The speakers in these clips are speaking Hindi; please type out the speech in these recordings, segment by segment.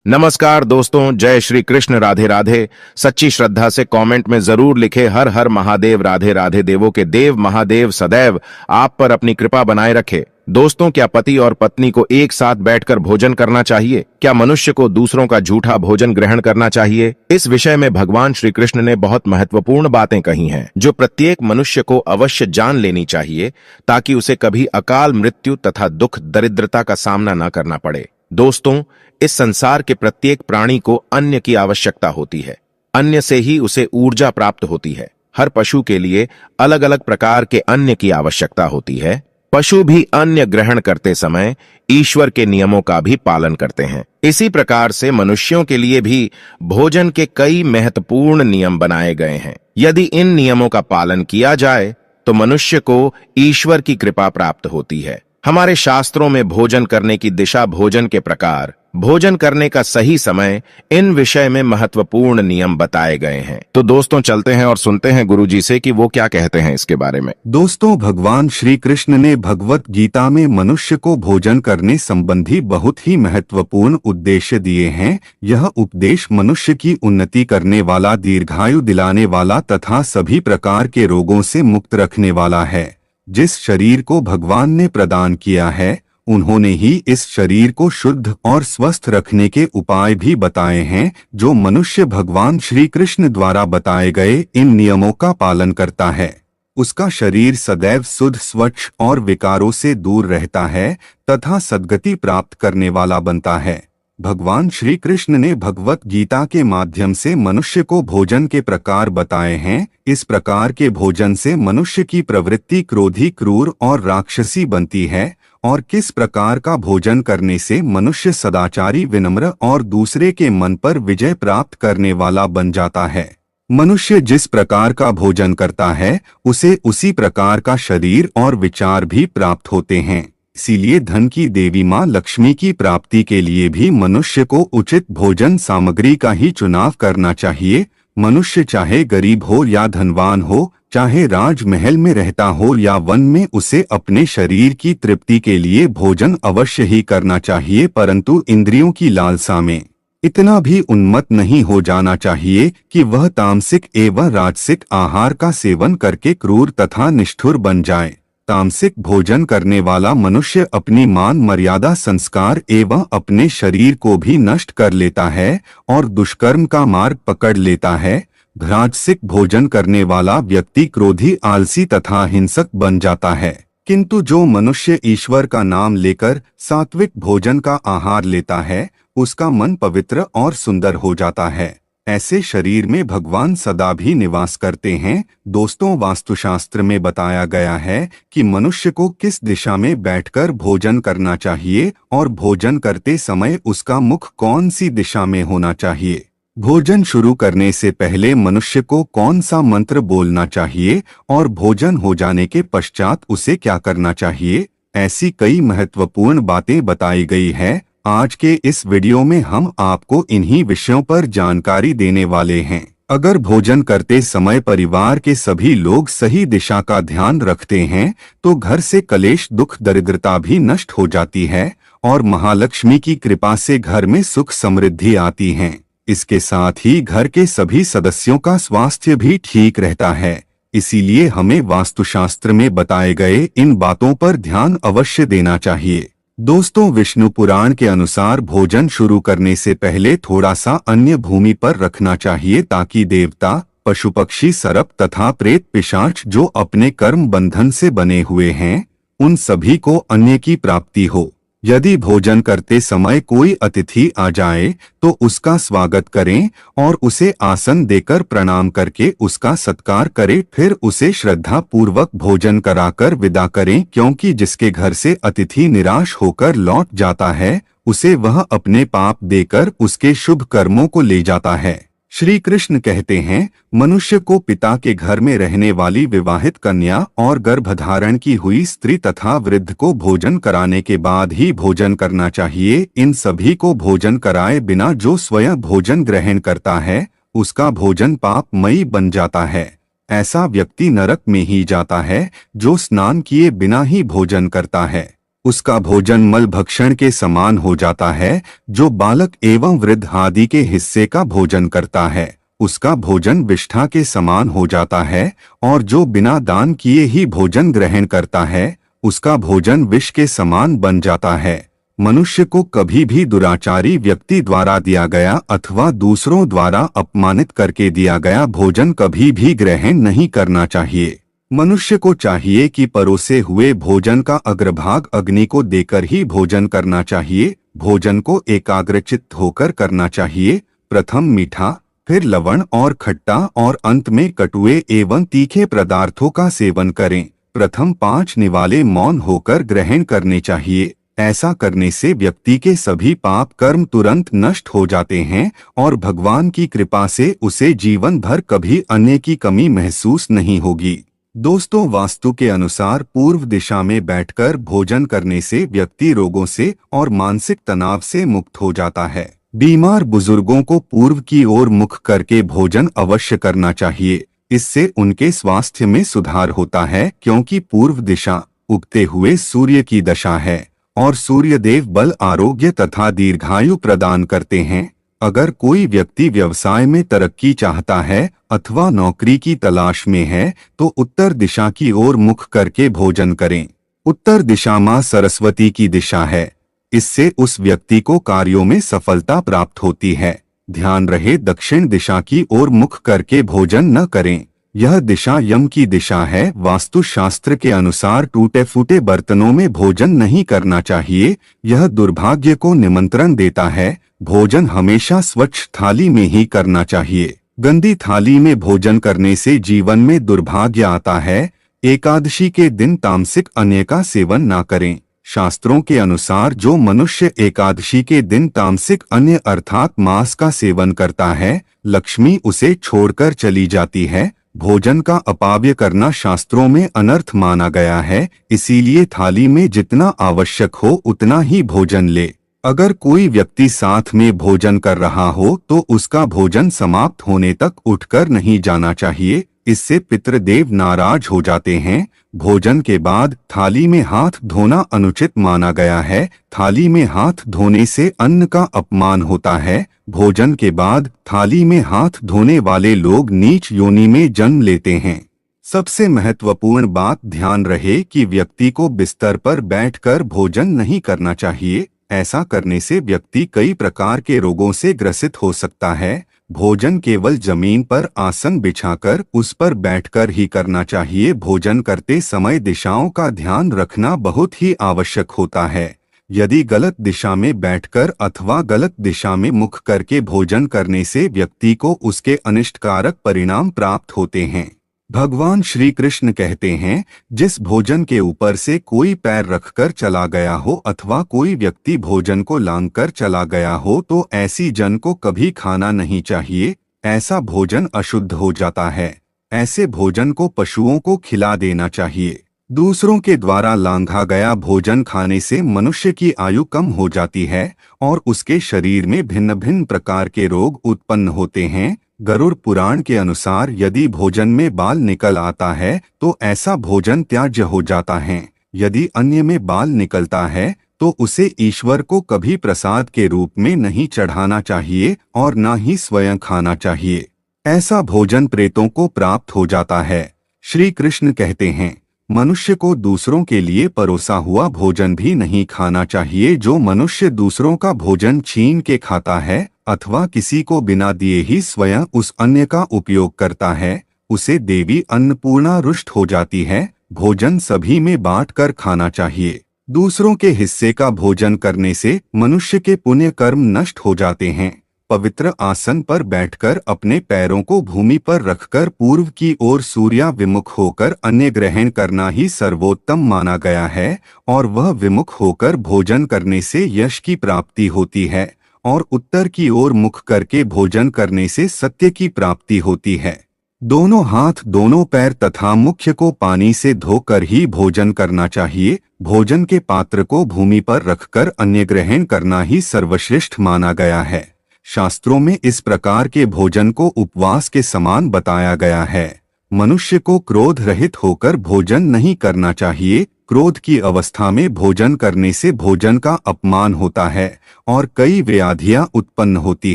नमस्कार दोस्तों, जय श्री कृष्ण, राधे राधे। सच्ची श्रद्धा से कमेंट में जरूर लिखे हर हर महादेव, राधे राधे। देवों के देव महादेव सदैव आप पर अपनी कृपा बनाए रखे। दोस्तों, क्या पति और पत्नी को एक साथ बैठकर भोजन करना चाहिए? क्या मनुष्य को दूसरों का झूठा भोजन ग्रहण करना चाहिए? इस विषय में भगवान श्री कृष्ण ने बहुत महत्वपूर्ण बातें कही हैं, जो प्रत्येक मनुष्य को अवश्य जान लेनी चाहिए, ताकि उसे कभी अकाल मृत्यु तथा दुख दरिद्रता का सामना न करना पड़े। दोस्तों, इस संसार के प्रत्येक प्राणी को अन्न की आवश्यकता होती है। अन्न से ही उसे ऊर्जा प्राप्त होती है। हर पशु के लिए अलग अलग प्रकार के अन्न की आवश्यकता होती है। पशु भी अन्न ग्रहण करते समय ईश्वर के नियमों का भी पालन करते हैं। इसी प्रकार से मनुष्यों के लिए भी भोजन के कई महत्वपूर्ण नियम बनाए गए हैं। यदि इन नियमों का पालन किया जाए तो मनुष्य को ईश्वर की कृपा प्राप्त होती है। हमारे शास्त्रों में भोजन करने की दिशा, भोजन के प्रकार, भोजन करने का सही समय, इन विषय में महत्वपूर्ण नियम बताए गए हैं। तो दोस्तों, चलते हैं और सुनते हैं गुरुजी से कि वो क्या कहते हैं इसके बारे में। दोस्तों, भगवान श्री कृष्ण ने भगवत गीता में मनुष्य को भोजन करने संबंधी बहुत ही महत्वपूर्ण उद्देश्य दिए हैं। यह उपदेश मनुष्य की उन्नति करने वाला, दीर्घायु दिलाने वाला तथा सभी प्रकार के रोगों से मुक्त रखने वाला है। जिस शरीर को भगवान ने प्रदान किया है, उन्होंने ही इस शरीर को शुद्ध और स्वस्थ रखने के उपाय भी बताए हैं, जो मनुष्य भगवान श्री कृष्ण द्वारा बताए गए इन नियमों का पालन करता है, उसका शरीर सदैव शुद्ध, स्वच्छ और विकारों से दूर रहता है तथा सद्गति प्राप्त करने वाला बनता है। भगवान श्री कृष्ण ने भगवत गीता के माध्यम से मनुष्य को भोजन के प्रकार बताए हैं। इस प्रकार के भोजन से मनुष्य की प्रवृत्ति क्रोधी, क्रूर और राक्षसी बनती है, और किस प्रकार का भोजन करने से मनुष्य सदाचारी, विनम्र और दूसरे के मन पर विजय प्राप्त करने वाला बन जाता है। मनुष्य जिस प्रकार का भोजन करता है, उसे उसी प्रकार का शरीर और विचार भी प्राप्त होते हैं। इसीलिए धन की देवी माँ लक्ष्मी की प्राप्ति के लिए भी मनुष्य को उचित भोजन सामग्री का ही चुनाव करना चाहिए। मनुष्य चाहे गरीब हो या धनवान हो, चाहे राजमहल में रहता हो या वन में, उसे अपने शरीर की तृप्ति के लिए भोजन अवश्य ही करना चाहिए, परंतु इंद्रियों की लालसा में इतना भी उन्मत्त नहीं हो जाना चाहिए कि वह तामसिक एवं राजसिक आहार का सेवन करके क्रूर तथा निष्ठुर बन जाए। तामसिक भोजन करने वाला मनुष्य अपनी मान मर्यादा, संस्कार एवं अपने शरीर को भी नष्ट कर लेता है और दुष्कर्म का मार्ग पकड़ लेता है। राजसिक भोजन करने वाला व्यक्ति क्रोधी, आलसी तथा हिंसक बन जाता है। किंतु जो मनुष्य ईश्वर का नाम लेकर सात्विक भोजन का आहार लेता है, उसका मन पवित्र और सुंदर हो जाता है। ऐसे शरीर में भगवान सदा भी निवास करते हैं। दोस्तों, वास्तुशास्त्र में बताया गया है कि मनुष्य को किस दिशा में बैठकर भोजन करना चाहिए और भोजन करते समय उसका मुख कौन सी दिशा में होना चाहिए। भोजन शुरू करने से पहले मनुष्य को कौन सा मंत्र बोलना चाहिए और भोजन हो जाने के पश्चात उसे क्या करना चाहिए, ऐसी कई महत्वपूर्ण बातें बताई गई है। आज के इस वीडियो में हम आपको इन्हीं विषयों पर जानकारी देने वाले हैं। अगर भोजन करते समय परिवार के सभी लोग सही दिशा का ध्यान रखते हैं, तो घर से कलेश, दुख, दरिद्रता भी नष्ट हो जाती है और महालक्ष्मी की कृपा से घर में सुख समृद्धि आती है। इसके साथ ही घर के सभी सदस्यों का स्वास्थ्य भी ठीक रहता है। इसीलिए हमें वास्तुशास्त्र में बताए गए इन बातों पर ध्यान अवश्य देना चाहिए। दोस्तों, विष्णु पुराण के अनुसार भोजन शुरू करने से पहले थोड़ा सा अन्न भूमि पर रखना चाहिए, ताकि देवता, पशु पक्षी, सर्प तथा प्रेत पिशाच जो अपने कर्म बंधन से बने हुए हैं, उन सभी को अन्न की प्राप्ति हो। यदि भोजन करते समय कोई अतिथि आ जाए तो उसका स्वागत करें और उसे आसन देकर प्रणाम करके उसका सत्कार करें। फिर उसे श्रद्धा पूर्वक भोजन कराकर विदा करें, क्योंकि जिसके घर से अतिथि निराश होकर लौट जाता है, उसे वह अपने पाप देकर उसके शुभ कर्मों को ले जाता है। श्री कृष्ण कहते हैं, मनुष्य को पिता के घर में रहने वाली विवाहित कन्या और गर्भधारण की हुई स्त्री तथा वृद्ध को भोजन कराने के बाद ही भोजन करना चाहिए। इन सभी को भोजन कराए बिना जो स्वयं भोजन ग्रहण करता है, उसका भोजन पापमयी बन जाता है। ऐसा व्यक्ति नरक में ही जाता है जो स्नान किए बिना ही भोजन करता है। उसका भोजन मल भक्षण के समान हो जाता है। जो बालक एवं वृद्ध आदि के हिस्से का भोजन करता है उसका भोजन विष्ठा के समान हो जाता है, और जो बिना दान किए ही भोजन ग्रहण करता है उसका भोजन विष के समान बन जाता है। मनुष्य को कभी भी दुराचारी व्यक्ति द्वारा दिया गया अथवा दूसरों द्वारा अपमानित करके दिया गया भोजन कभी भी ग्रहण नहीं करना चाहिए। मनुष्य को चाहिए कि परोसे हुए भोजन का अग्रभाग अग्नि को देकर ही भोजन करना चाहिए। भोजन को एकाग्रचित्त होकर करना चाहिए। प्रथम मीठा, फिर लवण और खट्टा और अंत में कटुए एवं तीखे पदार्थों का सेवन करें। प्रथम 5 निवाले मौन होकर ग्रहण करने चाहिए। ऐसा करने से व्यक्ति के सभी पाप कर्म तुरंत नष्ट हो जाते हैं और भगवान की कृपा से उसे जीवन भर कभी अन्न की कमी महसूस नहीं होगी। दोस्तों, वास्तु के अनुसार पूर्व दिशा में बैठकर भोजन करने से व्यक्ति रोगों से और मानसिक तनाव से मुक्त हो जाता है। बीमार बुजुर्गों को पूर्व की ओर मुख करके भोजन अवश्य करना चाहिए। इससे उनके स्वास्थ्य में सुधार होता है, क्योंकि पूर्व दिशा उगते हुए सूर्य की दशा है और सूर्यदेव बल, आरोग्य तथा दीर्घायु प्रदान करते हैं। अगर कोई व्यक्ति व्यवसाय में तरक्की चाहता है अथवा नौकरी की तलाश में है तो उत्तर दिशा की ओर मुख करके भोजन करें। उत्तर दिशा मां सरस्वती की दिशा है। इससे उस व्यक्ति को कार्यों में सफलता प्राप्त होती है। ध्यान रहे, दक्षिण दिशा की ओर मुख करके भोजन न करें। यह दिशा यम की दिशा है। वास्तु शास्त्र के अनुसार टूटे फूटे बर्तनों में भोजन नहीं करना चाहिए। यह दुर्भाग्य को निमंत्रण देता है। भोजन हमेशा स्वच्छ थाली में ही करना चाहिए। गंदी थाली में भोजन करने से जीवन में दुर्भाग्य आता है। एकादशी के दिन तामसिक अन्न का सेवन ना करें। शास्त्रों के अनुसार जो मनुष्य एकादशी के दिन तामसिक अन्न अर्थात मांस का सेवन करता है, लक्ष्मी उसे छोड़कर चली जाती है। भोजन का अपव्यय करना शास्त्रों में अनर्थ माना गया है। इसीलिए थाली में जितना आवश्यक हो उतना ही भोजन ले। अगर कोई व्यक्ति साथ में भोजन कर रहा हो तो उसका भोजन समाप्त होने तक उठकर नहीं जाना चाहिए। इससे पितृदेव नाराज हो जाते हैं। भोजन के बाद थाली में हाथ धोना अनुचित माना गया है। थाली में हाथ धोने से अन्न का अपमान होता है। भोजन के बाद थाली में हाथ धोने वाले लोग नीच योनि में जन्म लेते हैं। सबसे महत्वपूर्ण बात ध्यान रहे कि व्यक्ति को बिस्तर पर बैठकर भोजन नहीं करना चाहिए। ऐसा करने से व्यक्ति कई प्रकार के रोगों से ग्रसित हो सकता है। भोजन केवल जमीन पर आसन बिछाकर उस पर बैठकर ही करना चाहिए। भोजन करते समय दिशाओं का ध्यान रखना बहुत ही आवश्यक होता है। यदि गलत दिशा में बैठकर अथवा गलत दिशा में मुख करके भोजन करने से व्यक्ति को उसके अनिष्टकारक परिणाम प्राप्त होते हैं। भगवान श्री कृष्ण कहते हैं, जिस भोजन के ऊपर से कोई पैर रखकर चला गया हो अथवा कोई व्यक्ति भोजन को लांघकर चला गया हो तो ऐसी जन को कभी खाना नहीं चाहिए। ऐसा भोजन अशुद्ध हो जाता है। ऐसे भोजन को पशुओं को खिला देना चाहिए। दूसरों के द्वारा लांघा गया भोजन खाने से मनुष्य की आयु कम हो जाती है और उसके शरीर में भिन्न भिन्न प्रकार के रोग उत्पन्न होते हैं। गरुड़ पुराण के अनुसार यदि भोजन में बाल निकल आता है तो ऐसा भोजन त्याज्य हो जाता है। यदि अन्न में बाल निकलता है तो उसे ईश्वर को कभी प्रसाद के रूप में नहीं चढ़ाना चाहिए और न ही स्वयं खाना चाहिए। ऐसा भोजन प्रेतों को प्राप्त हो जाता है। श्री कृष्ण कहते हैं, मनुष्य को दूसरों के लिए परोसा हुआ भोजन भी नहीं खाना चाहिए। जो मनुष्य दूसरों का भोजन छीन के खाता है अथवा किसी को बिना दिए ही स्वयं उस अन्न का उपयोग करता है, उसे देवी अन्नपूर्णा रुष्ट हो जाती है। भोजन सभी में बांटकर खाना चाहिए। दूसरों के हिस्से का भोजन करने से मनुष्य के पुण्य कर्म नष्ट हो जाते हैं। पवित्र आसन पर बैठकर अपने पैरों को भूमि पर रखकर पूर्व की ओर सूर्याभिमुख होकर अन्न ग्रहण करना ही सर्वोत्तम माना गया है और वह विमुख होकर भोजन करने से यश की प्राप्ति होती है और उत्तर की ओर मुख करके भोजन करने से सत्य की प्राप्ति होती है। दोनों हाथ, दोनों पैर तथा मुख्य को पानी से धोकर ही भोजन करना चाहिए। भोजन के पात्र को भूमि पर रखकर अन्न ग्रहण करना ही सर्वश्रेष्ठ माना गया है। शास्त्रों में इस प्रकार के भोजन को उपवास के समान बताया गया है। मनुष्य को क्रोध रहित होकर भोजन नहीं करना चाहिए। क्रोध की अवस्था में भोजन करने से भोजन का अपमान होता है और कई व्याधियां उत्पन्न होती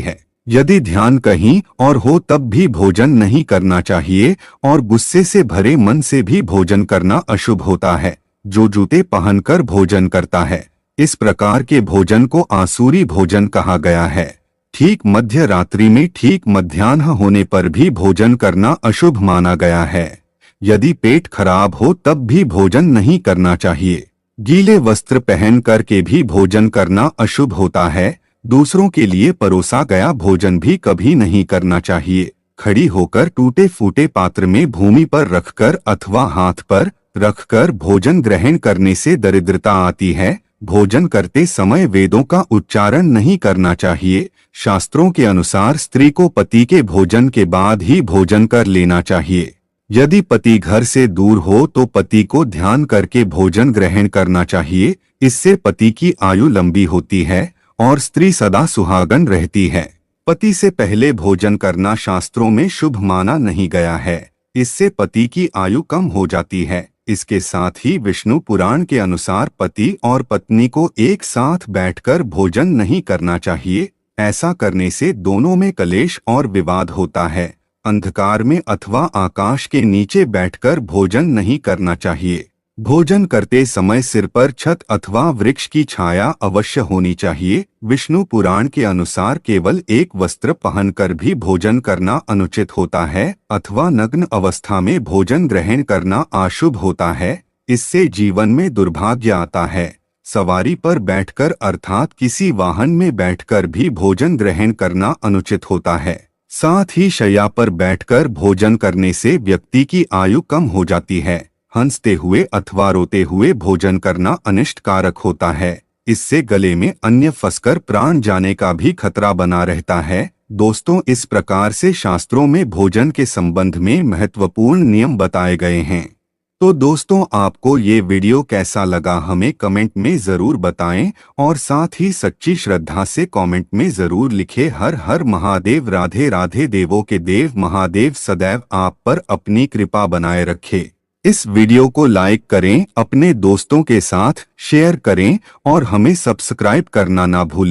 है। यदि ध्यान कहीं और हो तब भी भोजन नहीं करना चाहिए और गुस्से से भरे मन से भी भोजन करना अशुभ होता है। जो जूते पहनकर भोजन करता है, इस प्रकार के भोजन को आसुरी भोजन कहा गया है। ठीक मध्य रात्रि में ठीक मध्याह्न होने पर भी भोजन करना अशुभ माना गया है। यदि पेट खराब हो तब भी भोजन नहीं करना चाहिए। गीले वस्त्र पहन कर के भी भोजन करना अशुभ होता है। दूसरों के लिए परोसा गया भोजन भी कभी नहीं करना चाहिए। खड़ी होकर टूटे फूटे पात्र में भूमि पर रखकर अथवा हाथ पर रखकर भोजन ग्रहण करने से दरिद्रता आती है। भोजन करते समय वेदों का उच्चारण नहीं करना चाहिए। शास्त्रों के अनुसार स्त्री को पति के भोजन के बाद ही भोजन कर लेना चाहिए। यदि पति घर से दूर हो तो पति को ध्यान करके भोजन ग्रहण करना चाहिए। इससे पति की आयु लंबी होती है और स्त्री सदा सुहागन रहती है। पति से पहले भोजन करना शास्त्रों में शुभ माना नहीं गया है। इससे पति की आयु कम हो जाती है। इसके साथ ही विष्णु पुराण के अनुसार पति और पत्नी को एक साथ बैठकर भोजन नहीं करना चाहिए। ऐसा करने से दोनों में कलेश और विवाद होता है। अंधकार में अथवा आकाश के नीचे बैठकर भोजन नहीं करना चाहिए। भोजन करते समय सिर पर छत अथवा वृक्ष की छाया अवश्य होनी चाहिए। विष्णु पुराण के अनुसार केवल एक वस्त्र पहनकर भी भोजन करना अनुचित होता है अथवा नग्न अवस्था में भोजन ग्रहण करना अशुभ होता है। इससे जीवन में दुर्भाग्य आता है। सवारी पर बैठकर अर्थात किसी वाहन में बैठकर भी भोजन ग्रहण करना अनुचित होता है। साथ ही शैया पर बैठकर भोजन करने से व्यक्ति की आयु कम हो जाती है। हंसते हुए अथवा रोते हुए भोजन करना अनिष्टकारक होता है। इससे गले में अन्य फंसकर प्राण जाने का भी खतरा बना रहता है। दोस्तों, इस प्रकार से शास्त्रों में भोजन के संबंध में महत्वपूर्ण नियम बताए गए हैं। तो दोस्तों, आपको ये वीडियो कैसा लगा हमें कमेंट में जरूर बताएं और साथ ही सच्ची श्रद्धा से कमेंट में जरूर लिखें। हर हर महादेव। राधे राधे। देवों के देव महादेव सदैव आप पर अपनी कृपा बनाए रखे। इस वीडियो को लाइक करें, अपने दोस्तों के साथ शेयर करें और हमें सब्सक्राइब करना ना भूलें।